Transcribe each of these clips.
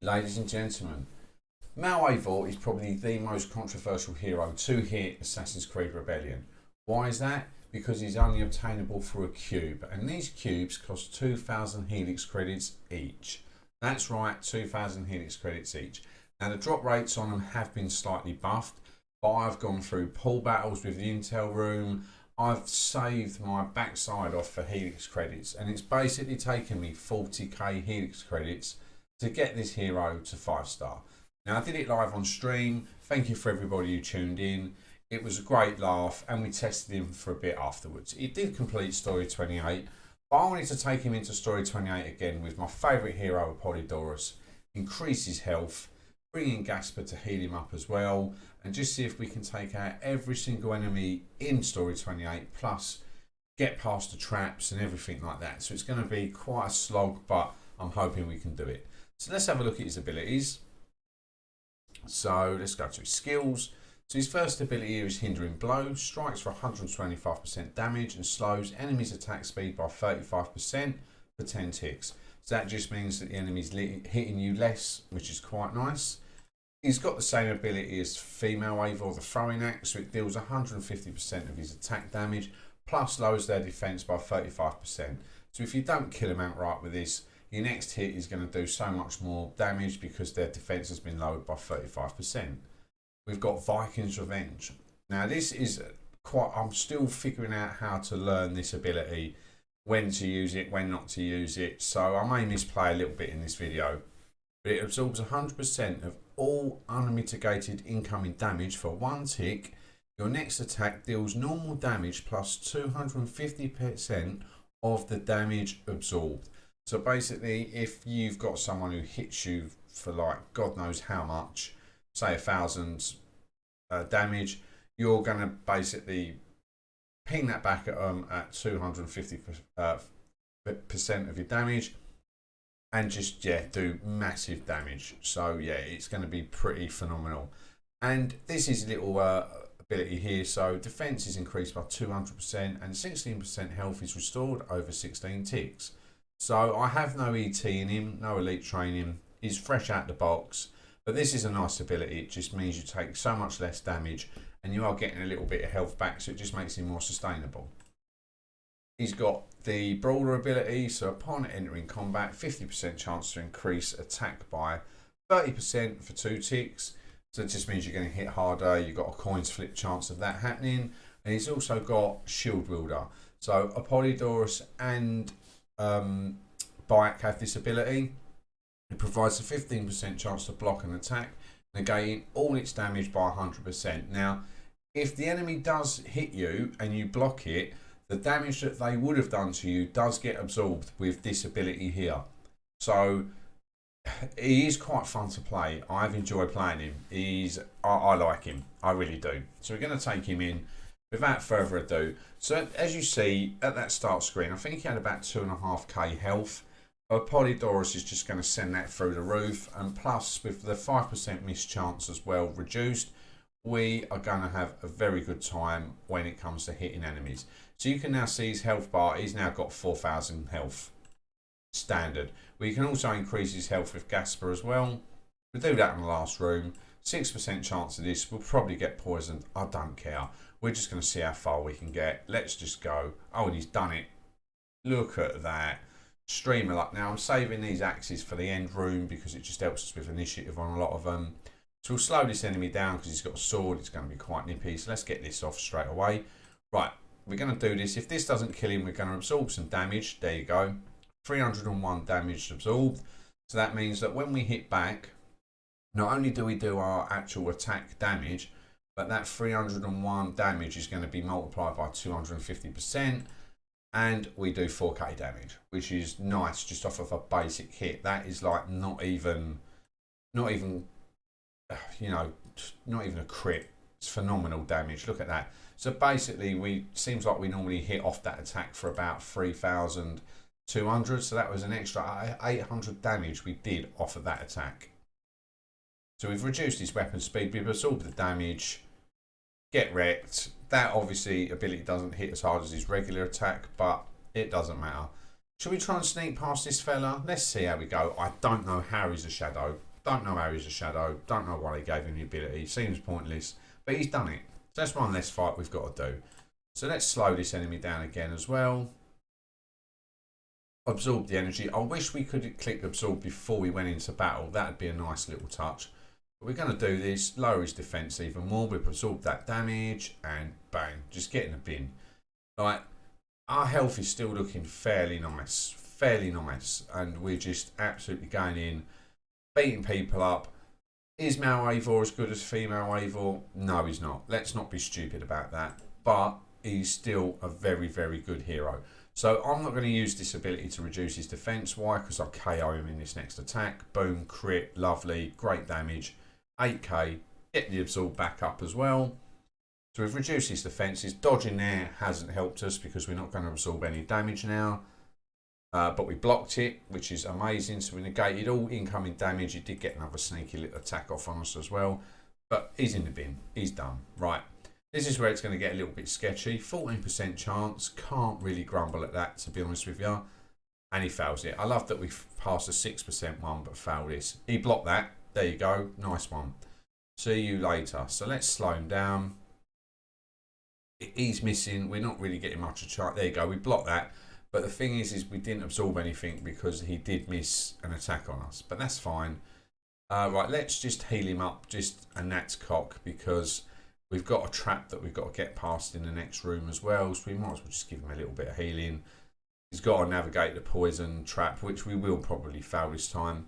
Ladies and gentlemen, Mal Eivor is probably the most controversial hero to hit Assassin's Creed Rebellion. Why is that? Because he's only obtainable for a cube, and these cubes cost 2,000 Helix credits each. That's right, 2,000 Helix credits each. Now the drop rates on them have been slightly buffed, but I've gone through pool battles with the intel room. I've saved my backside off for Helix credits, and it's basically taken me 40k Helix credits to get this hero to 5-star. Now I did it live on stream. Thank you for everybody who tuned in. It was a great laugh, and we tested him for a bit afterwards. He did complete story 28, but I wanted to take him into story 28 again with my favourite hero, Apollodorus, increase his health, bring in Gasper to heal him up as well, and just see if we can take out every single enemy in story 28, plus get past the traps and everything like that. So it's going to be quite a slog, but I'm hoping we can do it. So let's have a look at his abilities. So let's go to his skills. So his first ability here is Hindering Blow, strikes for 125% damage and slows enemies' attack speed by 35% for 10 ticks. So that just means that the enemy's hitting you less, which is quite nice. He's got the same ability as female Eivor, the throwing axe, so it deals 150% of his attack damage, plus lowers their defense by 35%. So if you don't kill him outright with this, your next hit is going to do so much more damage because their defense has been lowered by 35%. We've got Viking's Revenge. Now this is quite, I'm still figuring out how to learn this ability, when to use it, when not to use it. So I may misplay a little bit in this video, but it absorbs 100% of all unmitigated incoming damage for 1 tick. Your next attack deals normal damage plus 250% of the damage absorbed. So basically, if you've got someone who hits you for like God knows how much, say 1,000 damage, you're going to basically ping that back at them at 250% of your damage, and just do massive damage. So yeah, it's going to be pretty phenomenal. And this is a little ability here. So defense is increased by 200% and 16% health is restored over 16 ticks. So I have no ET in him, no elite training. He's fresh out the box, but this is a nice ability. It just means you take so much less damage and you are getting a little bit of health back, so it just makes him more sustainable. He's got the Brawler ability, so upon entering combat, 50% chance to increase attack by 30% for 2 ticks. So it just means you're going to hit harder. You've got a coins flip chance of that happening. And he's also got Shield Wielder. So Apollodorus and Bike have this ability. It provides a 15% chance to block an attack, negating all its damage by 100%. Now, if the enemy does hit you and you block it, the damage that they would have done to you does get absorbed with this ability here. So he is quite fun to play. I've enjoyed playing him. I like him. I really do. So we're going to take him in without further ado. So as you see at that start screen, I think he had about 2.5k health. Apollodorus is just going to send that through the roof, and plus with the 5% miss chance as well reduced, we are going to have a very good time when it comes to hitting enemies. So you can now see his health bar. He's now got 4,000 health standard. We can also increase his health with Gasper as well. We'll do that in the last room. 6% chance of this. We'll probably get poisoned. I don't care. We're just going to see how far we can get. Let's just go. Oh, and he's done it. Look at that. Streamer luck. Now I'm saving these axes for the end room because it just helps us with initiative on a lot of them. So we'll slow this enemy down because he's got a sword. It's going to be quite nippy. So let's get this off straight away. Right, we're going to do this. If this doesn't kill him, we're going to absorb some damage. There you go. 301 damage absorbed. So that means that when we hit back, not only do we do our actual attack damage, but that 301 damage is going to be multiplied by 250%. And we do 4k damage, which is nice just off of a basic hit. That is like not even you know, not even a crit. It's phenomenal damage. Look at that. So basically, seems like we normally hit off that attack for about 3,200. So that was an extra 800 damage we did off of that attack. So we've reduced his weapon speed. We've absorbed the damage. Get wrecked. That obviously ability doesn't hit as hard as his regular attack, but it doesn't matter. Should we try and sneak past this fella? Let's see how we go. I don't know how he's a shadow. Don't know how he's a shadow. Don't know why they gave him the ability. Seems pointless, but he's done it. So that's one less fight we've got to do. So let's slow this enemy down again as well. Absorb the energy. I wish we could click absorb before we went into battle. That would be a nice little touch. But we're going to do this, lower his defense even more. We've absorbed that damage and bang, just get in the bin. Like, our health is still looking fairly nice, and we're just absolutely going in, beating people up. Is male Eivor as good as female Eivor? No, he's not. Let's not be stupid about that. But he's still a very, very good hero. So I'm not going to use this ability to reduce his defense. Why? Because I'll KO him in this next attack. Boom, crit, lovely, great damage. 8k, get the absorb back up as well. So we've reduced his defences. Dodging there hasn't helped us because we're not going to absorb any damage now. But we blocked it, which is amazing. So we negated all incoming damage. He did get another sneaky little attack off on us as well. But he's in the bin. He's done. Right. This is where it's going to get a little bit sketchy. 14% chance. Can't really grumble at that, to be honest with you. And he fails it. I love that we passed a 6% one, but failed this. He blocked that. There you go. Nice one. See you later. So let's slow him down. He's missing. We're not really getting much of a chance. There you go. We blocked that. But the thing is we didn't absorb anything because he did miss an attack on us. But that's fine. Right, let's just heal him up. Just a gnat's cock, because we've got a trap that we've got to get past in the next room as well. So we might as well just give him a little bit of healing. He's got to navigate the poison trap, which we will probably fail this time.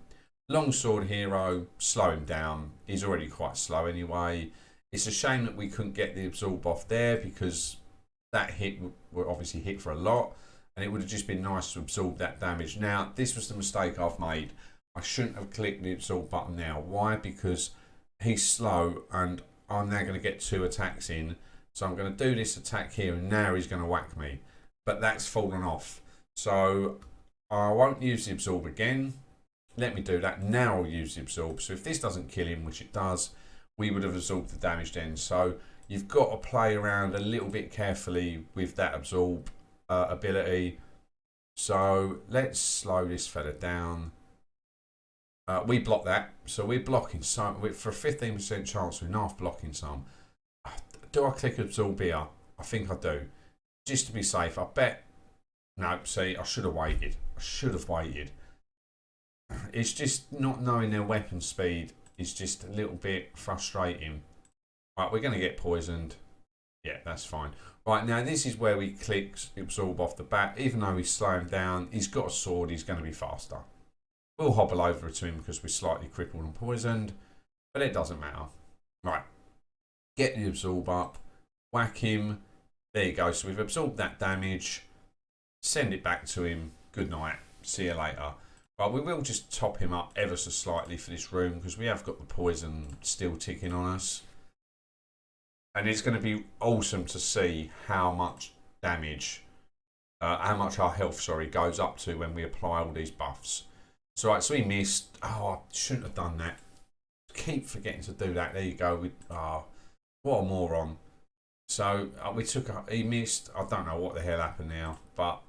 Longsword hero, slow him down. He's already quite slow anyway. It's a shame that we couldn't get the absorb off there, because that hit were obviously hit for a lot, and it would have just been nice to absorb that damage. Now, this was the mistake I've made. I shouldn't have clicked the absorb button now. Why? Because he's slow, and I'm now going to get 2 attacks in. So I'm going to do this attack here, and now he's going to whack me. But that's fallen off. So I won't use the absorb again. Let me do that. Now I'll use the absorb. So if this doesn't kill him, which it does, we would have absorbed the damage then. So you've got to play around a little bit carefully with that absorb ability. So let's slow this fella down. We block that. So we're blocking some. For a 15% chance, we're not blocking some. Do I click absorb here? I think I do. Just to be safe, I bet. No, see, I should have waited. It's just not knowing their weapon speed is just a little bit frustrating. Right, we're going to get poisoned. Yeah, that's fine. Right, now this is where we click absorb off the bat. Even though we slow him down, he's got a sword, he's going to be faster. We'll hobble over to him because we're slightly crippled and poisoned, but it doesn't matter. Right, get the absorb up, whack him. There you go. So we've absorbed that damage. Send it back to him. Good night. See you later. But we will just top him up ever so slightly for this room, because we have got the poison still ticking on us. And it's going to be awesome to see how much damage, how much our health, goes up to when we apply all these buffs. So, right, so he missed. Oh, I shouldn't have done that. Keep forgetting to do that. There you go. What a moron. So he missed. I don't know what the hell happened now, but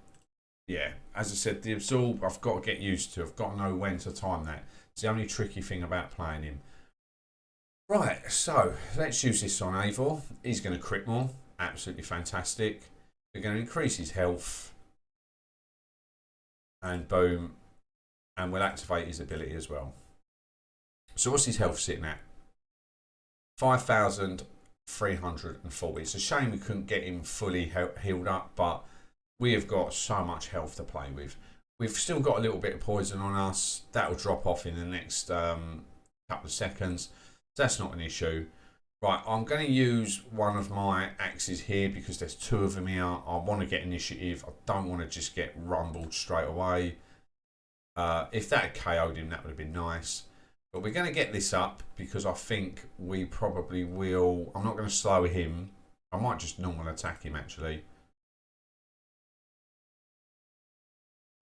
yeah, as I said, the absorb I've got to get used to. I've got to know when to time that. It's the only tricky thing about playing him. Right, so let's use this on Eivor. He's going to crit more. Absolutely fantastic. We're going to increase his health. And boom. And we'll activate his ability as well. So what's his health sitting at? 5,340. It's a shame we couldn't get him fully healed up, but we have got so much health to play with. We've still got a little bit of poison on us. That will drop off in the next couple of seconds. That's not an issue. Right, I'm going to use one of my axes here because there's 2 of them here. I want to get initiative. I don't want to just get rumbled straight away. If that had KO'd him, that would have been nice. But we're going to get this up because I think we probably will. I'm not going to slow him. I might just normal attack him, actually.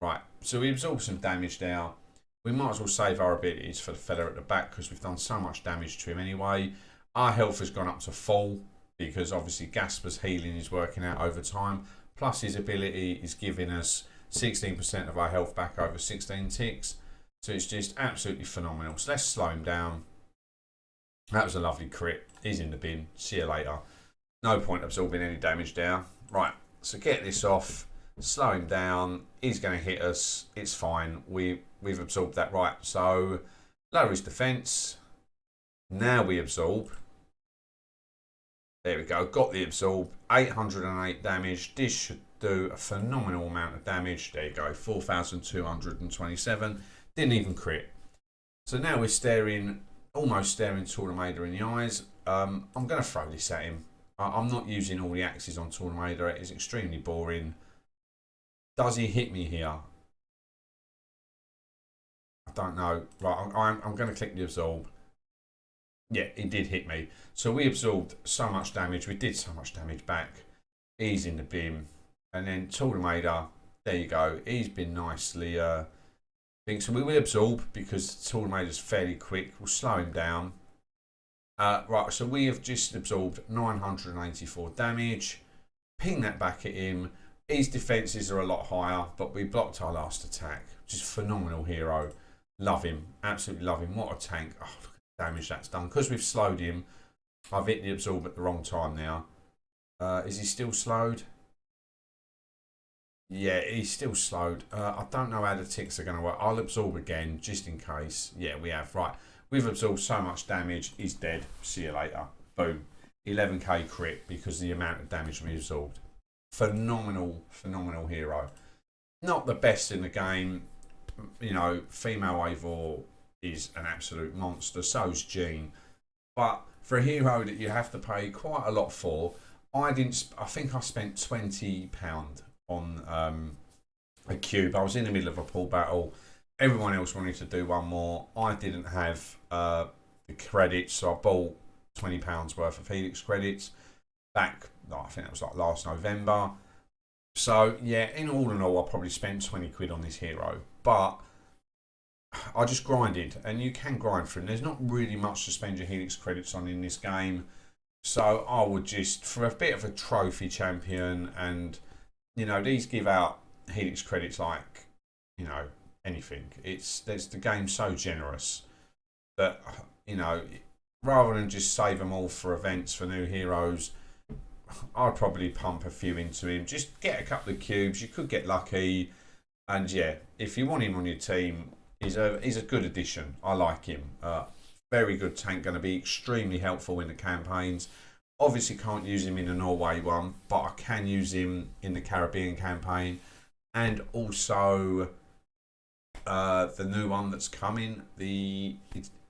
Right, so we absorb some damage now. We might as well save our abilities for the fella at the back because we've done so much damage to him anyway. Our health has gone up to full because obviously Gasper's healing is working out over time. Plus his ability is giving us 16% of our health back over 16 ticks. So it's just absolutely phenomenal. So let's slow him down. That was a lovely crit. He's in the bin. See you later. No point absorbing any damage there. Right, so get this off. Slow him down. He's going to hit us. It's fine. We've absorbed that. Right, so lower his defense. Now we absorb. There we go. Got the absorb. 808 damage. This should do a phenomenal amount of damage. There you go. 4,227. Didn't even crit. So now we're almost staring Tornado in the eyes. I'm going to throw this at him. I'm not using all the axes on Tornado. It is extremely boring. Does he hit me here? I don't know. Right, I'm going to click the absorb. Yeah, he did hit me. So we absorbed so much damage. We did so much damage back. He's in the bin. And then Tornado, there you go. He's been nicely... So we will absorb because Tornado's fairly quick. We'll slow him down. Right, so we have just absorbed 984 damage. Ping that back at him. His defences are a lot higher, but we blocked our last attack. Just phenomenal hero. Love him. Absolutely love him. What a tank. Oh, look at the damage that's done. Because we've slowed him, I've hit the absorb at the wrong time now. Is he still slowed? Yeah, he's still slowed. I don't know how the ticks are going to work. I'll absorb again, just in case. Yeah, we have. Right. We've absorbed so much damage. He's dead. See you later. Boom. 11k crit because of the amount of damage we absorbed. Phenomenal, phenomenal hero. Not the best in the game. You know, female Eivor is an absolute monster. So's Jean. But for a hero that you have to pay quite a lot for, I think I spent £20 on a cube. I was in the middle of a pool battle. Everyone else wanted to do one more. I didn't have the credits, so I bought £20 worth of Helix credits back. I think that was like last November. So yeah, in all, I probably spent 20 quid on this hero. But I just grinded, and you can grind for him. There's not really much to spend your Helix credits on in this game. So I would just, for a bit of a trophy champion, and you know, these give out Helix credits like, you know, anything. There's the game's so generous that, you know, rather than just save them all for events for new heroes, I'd probably pump a few into him. Just get a couple of cubes. You could get lucky, and yeah, if you want him on your team, he's a good addition. I like him. Very good tank. Going to be extremely helpful in the campaigns. Obviously can't use him in the Norway one, but I can use him in the Caribbean campaign, and also the new one that's coming, the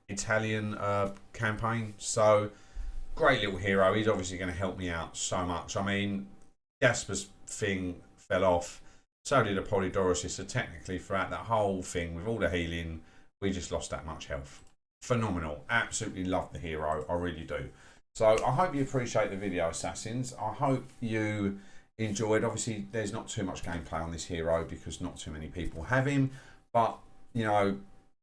Italian campaign. So great little hero. He's obviously going to help me out so much. I mean, Gasper's thing fell off. So did Apollodorus. So technically throughout that whole thing with all the healing, we just lost that much health. Phenomenal. Absolutely love the hero. I really do. So I hope you appreciate the video, Assassins. I hope you enjoyed. Obviously, there's not too much gameplay on this hero because not too many people have him. But, you know,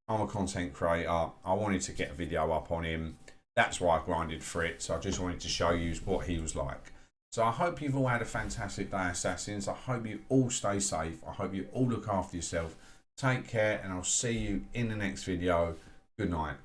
I'm a content creator. I wanted to get a video up on him. That's why I grinded for it. So I just wanted to show you what he was like. So I hope you've all had a fantastic day, Assassins. I hope you all stay safe. I hope you all look after yourself. Take care, and I'll see you in the next video. Good night.